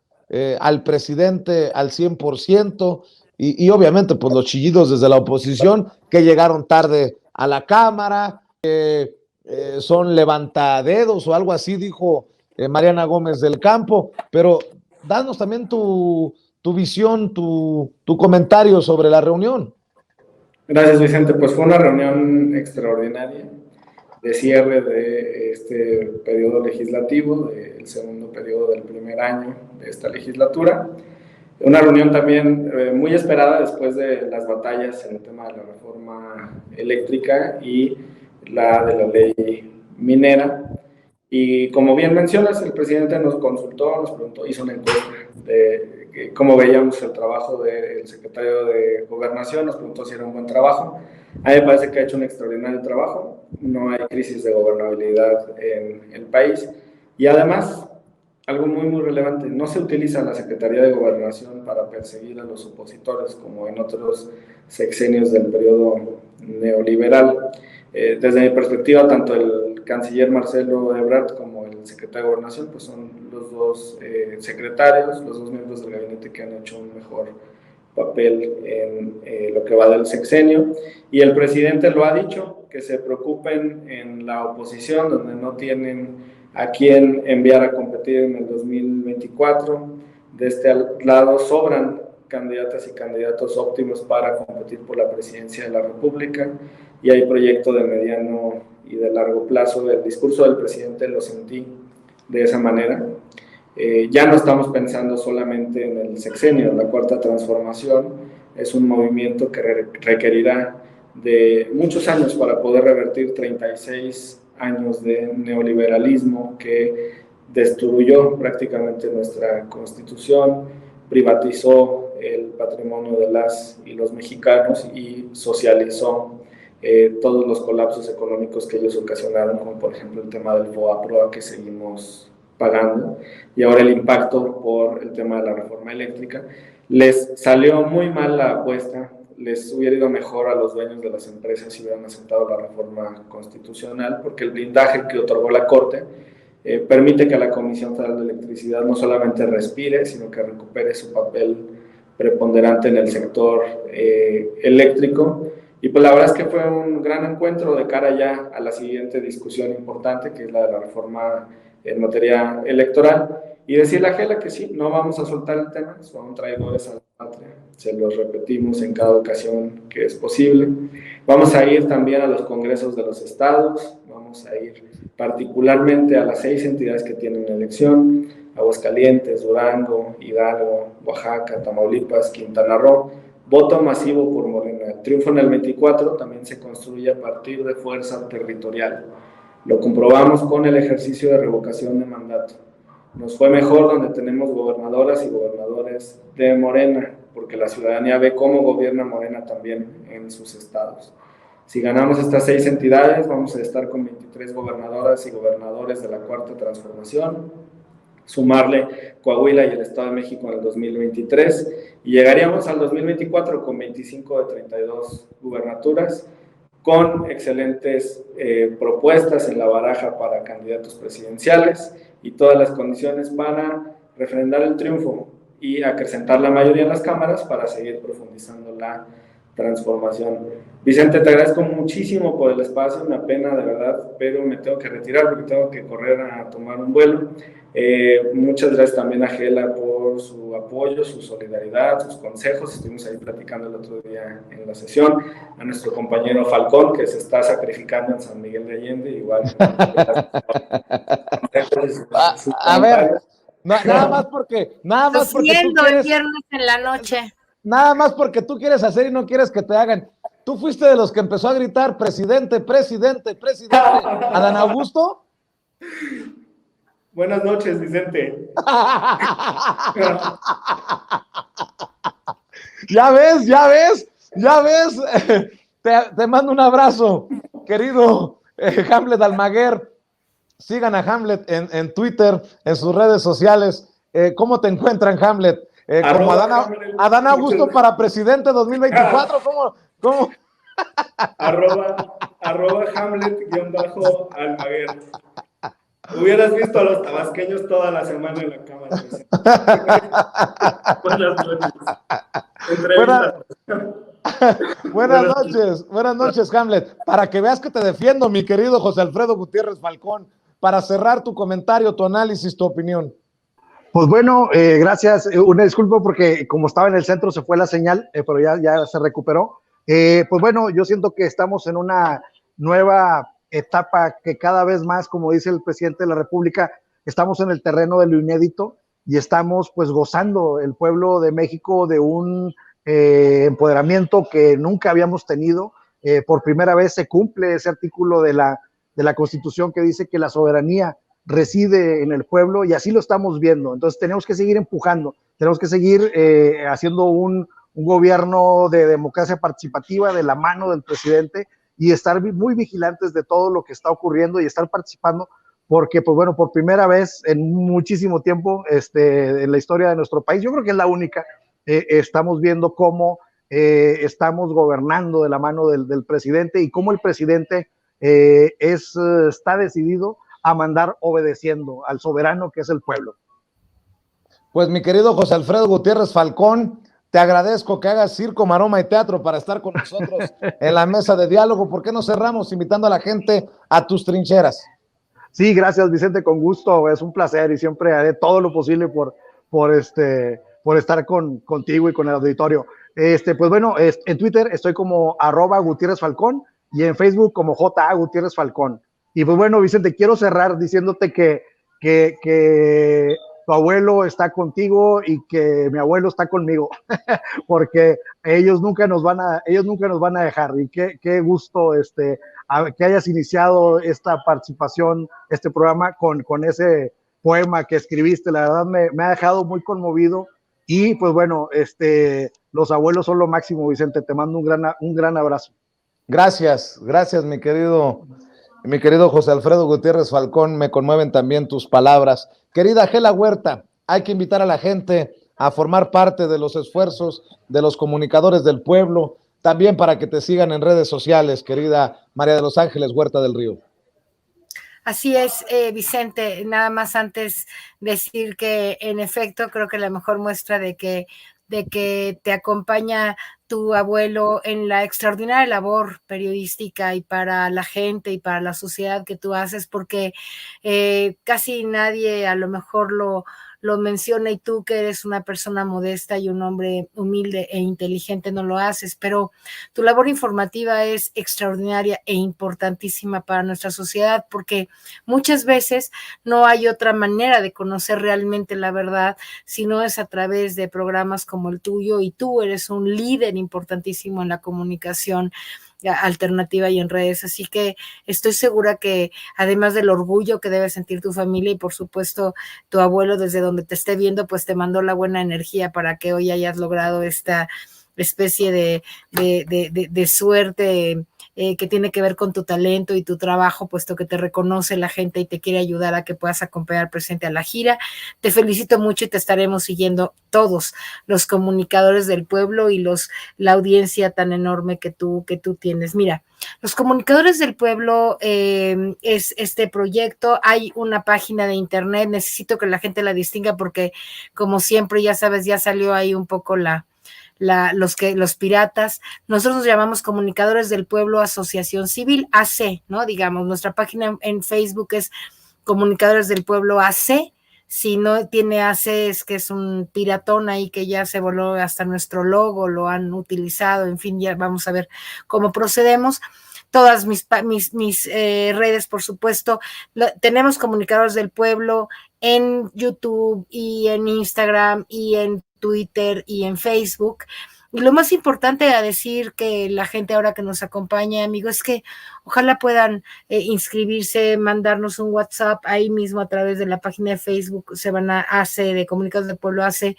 al presidente al 100%, y obviamente pues los chillidos desde la oposición que llegaron tarde a la Cámara, son levantadedos o algo así, dijo Mariana Gómez del Campo, pero danos también tu visión, tu comentario sobre la reunión. Gracias, Vicente. Pues fue una reunión extraordinaria de cierre de este periodo legislativo, del segundo periodo del primer año de esta legislatura. Una reunión también muy esperada después de las batallas en el tema de la reforma eléctrica y la de la ley minera. Y como bien mencionas, el presidente nos consultó, nos preguntó, hizo una encuesta de cómo veíamos el trabajo del secretario de Gobernación, nos preguntó si era un buen trabajo. A mí me parece que ha hecho un extraordinario trabajo, no hay crisis de gobernabilidad en el país y además, algo muy relevante, no se utiliza la Secretaría de Gobernación para perseguir a los opositores como en otros sexenios del periodo neoliberal. Desde mi perspectiva, tanto el canciller Marcelo Ebrard como el secretario de Gobernación pues son los dos secretarios, los dos miembros del gabinete que han hecho un mejor papel en lo que va del sexenio, y el presidente lo ha dicho, que se preocupen en la oposición, donde no tienen a quién enviar a competir en el 2024. De este lado sobran candidatas y candidatos óptimos para competir por la presidencia de la República y hay proyecto de mediano y de largo plazo. El discurso del presidente lo sentí de esa manera. Ya no estamos pensando solamente en el sexenio, la cuarta transformación es un movimiento que requerirá de muchos años para poder revertir 36 años de neoliberalismo que destruyó prácticamente nuestra Constitución, privatizó el patrimonio de las y los mexicanos y socializó todos los colapsos económicos que ellos ocasionaron, como por ejemplo el tema del FOA-PROA que seguimos pagando, y ahora el impacto por el tema de la reforma eléctrica. Les salió muy mal la apuesta, les hubiera ido mejor a los dueños de las empresas si hubieran aceptado la reforma constitucional, porque el blindaje que otorgó la Corte permite que la Comisión Federal de Electricidad no solamente respire, sino que recupere su papel preponderante en el sector eléctrico. Y pues la verdad es que fue un gran encuentro de cara ya a la siguiente discusión importante, que es la de la reforma en materia electoral, y decirle a Gela que sí, no vamos a soltar el tema, son traidores a la patria, se los repetimos en cada ocasión que es posible. Vamos a ir también a los congresos de los estados, vamos a ir particularmente a las 6 entidades que tienen elección, Aguascalientes, Durango, Hidalgo, Oaxaca, Tamaulipas, Quintana Roo. Voto masivo por Morena. El triunfo en el 24 también se construye a partir de fuerza territorial. Lo comprobamos con el ejercicio de revocación de mandato. Nos fue mejor donde tenemos gobernadoras y gobernadores de Morena. porque la ciudadanía ve cómo gobierna Morena también en sus estados. Si ganamos estas 6 entidades, vamos a estar con 23 gobernadoras y gobernadores de la Cuarta Transformación, sumarle Coahuila y el Estado de México en el 2023, y llegaríamos al 2024 con 25 de 32 gubernaturas, con excelentes propuestas en la baraja para candidatos presidenciales y todas las condiciones para refrendar el triunfo y acrecentar la mayoría en las cámaras para seguir profundizando la transformación. Vicente, te agradezco muchísimo por el espacio, una pena de verdad, pero me tengo que retirar porque tengo que correr a tomar un vuelo. Muchas gracias también a Gela por su apoyo, su solidaridad, sus consejos. Estuvimos ahí platicando el otro día en la sesión. A nuestro compañero Falcón, que se está sacrificando en San Miguel de Allende, igual. A ver, nada más porque tú quieres, el viernes en la noche. Nada más porque tú quieres hacer y no quieres que te hagan. ¿Tú fuiste de los que empezó a gritar presidente, presidente, presidente, Adán Augusto? Buenas noches, Vicente. Ya ves. Te mando un abrazo, querido Hamlet Almaguer. Sigan a Hamlet en Twitter, en sus redes sociales. ¿Cómo te encuentran, Hamlet? Como Adán Augusto para presidente 2024, ¿cómo? arroba Hamlet-Almaguer. Hubieras visto a los tabasqueños toda la semana en la cámara. Buenas noches, Hamlet. Para que veas que te defiendo, mi querido José Alfredo Gutiérrez Falcón, para cerrar tu comentario, tu análisis, tu opinión. Pues bueno, gracias. Una disculpa porque como estaba en el centro se fue la señal, pero ya se recuperó. Pues bueno, yo siento que estamos en una nueva etapa que cada vez más, como dice el presidente de la República, estamos en el terreno de lo inédito y estamos pues gozando el pueblo de México de un empoderamiento que nunca habíamos tenido. Por primera vez se cumple ese artículo de la Constitución que dice que la soberanía reside en el pueblo y así lo estamos viendo. Entonces tenemos que seguir empujando, tenemos que seguir haciendo un gobierno de democracia participativa de la mano del presidente y estar muy vigilantes de todo lo que está ocurriendo y estar participando porque, pues bueno, por primera vez en muchísimo tiempo en la historia de nuestro país, yo creo que es la única, estamos viendo cómo estamos gobernando de la mano del presidente y cómo el presidente está decidido a mandar obedeciendo al soberano que es el pueblo. Pues mi querido José Alfredo Gutiérrez Falcón, te agradezco que hagas circo, maroma y teatro para estar con nosotros en la mesa de diálogo. ¿Por qué no cerramos invitando a la gente a tus trincheras? Sí, gracias Vicente, con gusto, es un placer y siempre haré todo lo posible por estar contigo y con el auditorio. Pues bueno, en Twitter estoy como @Gutiérrez Falcón y en Facebook como JA Gutiérrez Falcón. Y pues bueno, Vicente, quiero cerrar diciéndote que tu abuelo está contigo y que mi abuelo está conmigo, porque ellos nunca nos van a dejar. Y qué gusto que hayas iniciado esta participación, este programa con ese poema que escribiste. La verdad me ha dejado muy conmovido. Y pues bueno, los abuelos son lo máximo, Vicente. Te mando un gran abrazo. Gracias, mi querido José Alfredo Gutiérrez Falcón, me conmueven también tus palabras. Querida Gela Huerta, hay que invitar a la gente a formar parte de los esfuerzos de los comunicadores del pueblo, también para que te sigan en redes sociales, querida María de los Ángeles Huerta del Río. Así es, Vicente, nada más antes decir que en efecto creo que la mejor muestra de que te acompaña tu abuelo en la extraordinaria labor periodística y para la gente y para la sociedad que tú haces, porque casi nadie a lo mejor lo menciona y tú que eres una persona modesta y un hombre humilde e inteligente no lo haces, pero tu labor informativa es extraordinaria e importantísima para nuestra sociedad porque muchas veces no hay otra manera de conocer realmente la verdad si no es a través de programas como el tuyo y tú eres un líder importantísimo en la comunicación alternativa y en redes. Así que estoy segura que además del orgullo que debe sentir tu familia y por supuesto tu abuelo desde donde te esté viendo, pues te mandó la buena energía para que hoy hayas logrado esta especie de suerte que tiene que ver con tu talento y tu trabajo, puesto que te reconoce la gente y te quiere ayudar a que puedas acompañar al presidente a la gira. Te felicito mucho y te estaremos siguiendo todos los comunicadores del pueblo y la audiencia tan enorme que tú tienes. Mira, los comunicadores del pueblo es este proyecto. Hay una página de internet, necesito que la gente la distinga porque como siempre, ya sabes, ya salió ahí un poco los piratas. Nosotros nos llamamos Comunicadores del Pueblo Asociación Civil, AC, ¿no? Digamos, nuestra página en Facebook es Comunicadores del Pueblo AC. Si no tiene AC es que es un piratón ahí que ya se voló, hasta nuestro logo lo han utilizado, en fin, ya vamos a ver cómo procedemos. Todas mis redes, por supuesto, tenemos Comunicadores del Pueblo en YouTube y en Instagram y en Twitter y en Facebook. Y lo más importante a decir que la gente ahora que nos acompaña, amigos, es que ojalá puedan inscribirse, mandarnos un WhatsApp ahí mismo a través de la página de Facebook, se van a de Comunicados del Pueblo AC,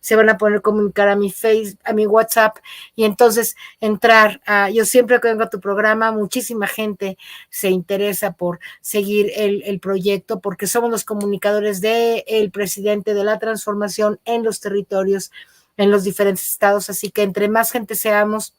se van a poder comunicar a mi WhatsApp y entonces entrar yo siempre que vengo a tu programa, muchísima gente se interesa por seguir el proyecto porque somos los comunicadores del presidente de la transformación en los territorios, en los diferentes estados, así que entre más gente seamos,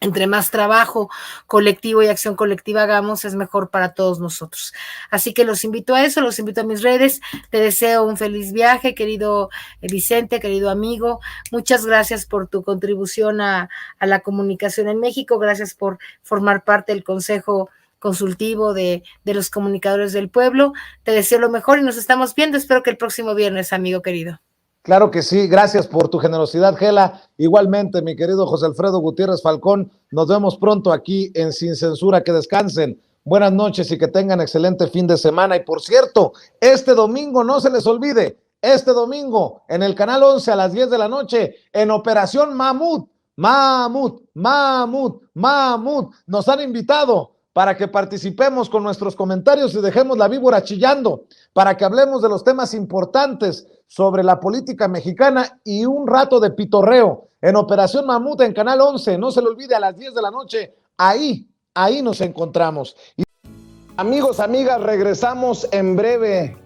entre más trabajo colectivo y acción colectiva hagamos, es mejor para todos nosotros. Así que los invito a eso, los invito a mis redes, te deseo un feliz viaje, querido Vicente, querido amigo, muchas gracias por tu contribución a la comunicación en México, gracias por formar parte del Consejo Consultivo de los Comunicadores del Pueblo, te deseo lo mejor y nos estamos viendo, espero que el próximo viernes, amigo querido. Claro que sí, gracias por tu generosidad, Gela. Igualmente, mi querido José Alfredo Gutiérrez Falcón, nos vemos pronto aquí en Sin Censura, que descansen. Buenas noches y que tengan excelente fin de semana. Y por cierto, este domingo, no se les olvide, este domingo en el Canal 11 a las 10 de la noche, en Operación Mamut, nos han invitado para que participemos con nuestros comentarios y dejemos la víbora chillando, para que hablemos de los temas importantes sobre la política mexicana y un rato de pitorreo en Operación Mamut en Canal 11, no se lo olvide, a las 10 de la noche, ahí nos encontramos. Y, amigos, amigas, regresamos en breve,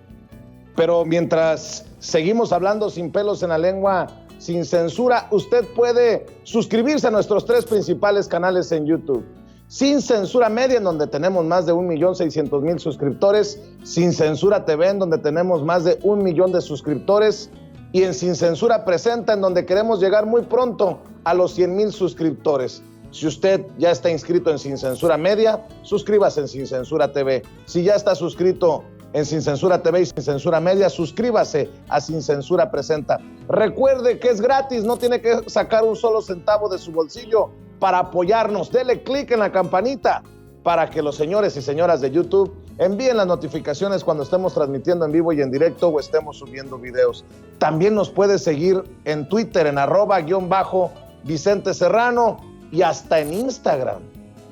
pero mientras seguimos hablando sin pelos en la lengua, sin censura, usted puede suscribirse a nuestros 3 principales canales en YouTube. Sin Censura Media, en donde tenemos más de 1,600,000 suscriptores, Sin Censura TV, en donde tenemos más de 1 millón de suscriptores, y en Sin Censura Presenta, en donde queremos llegar muy pronto a los 100,000 suscriptores. Si usted ya está inscrito en Sin Censura Media, suscríbase en Sin Censura TV. Si ya está suscrito en Sin Censura TV y Sin Censura Media, suscríbase a Sin Censura Presenta. Recuerde que es gratis, no tiene que sacar un solo centavo de su bolsillo para apoyarnos. Dele clic en la campanita para que los señores y señoras de YouTube envíen las notificaciones cuando estemos transmitiendo en vivo y en directo o estemos subiendo videos. También nos puede seguir en Twitter en @_Vicente Serrano y hasta en Instagram.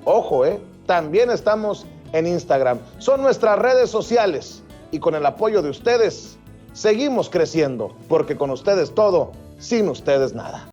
Ojo, también estamos en Instagram. Son nuestras redes sociales y con el apoyo de ustedes seguimos creciendo, porque con ustedes todo, sin ustedes nada.